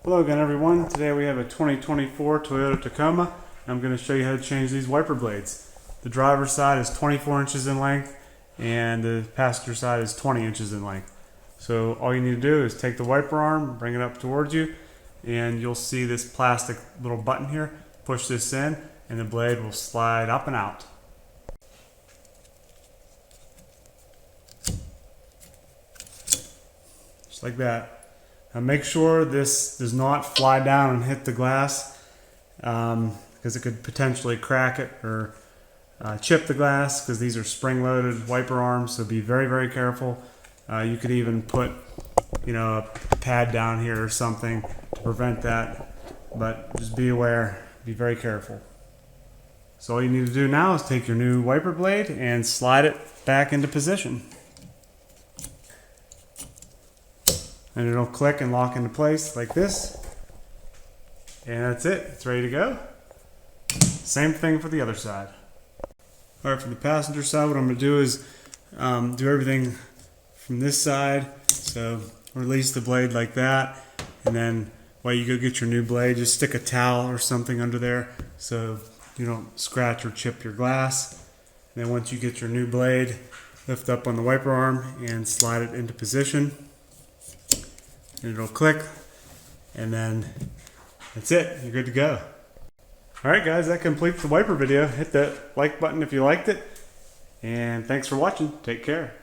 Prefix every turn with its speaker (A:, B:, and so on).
A: Hello again everyone. Today we have a 2024 Toyota Tacoma. I'm going to show you how to change these wiper blades. The driver's side is 24 inches in length and the passenger side is 20 inches in length. So all you need to do is take the wiper arm, bring it up towards you, and you'll see this plastic little button here. Push this in and the blade will slide up and out. Just like that. Now make sure this does not fly down and hit the glass because it could potentially crack it or chip the glass, because these are spring-loaded wiper arms, so be very, very careful. You could even put, a pad down here or something to prevent that, but just be aware, be very careful. So all you need to do now is take your new wiper blade and slide it back into position. And it'll click and lock into place like this. And that's it. It's ready to go. Same thing for the other side. Alright, for the passenger side, what I'm going to do is do everything from this side. So release the blade like that. And then while you go get your new blade, just stick a towel or something under there so you don't scratch or chip your glass. And then once you get your new blade, lift up on the wiper arm and slide it into position. And it'll click, and then that's it. You're good to go. Alright guys, that completes the wiper video. Hit that like button if you liked it, and thanks for watching. Take care.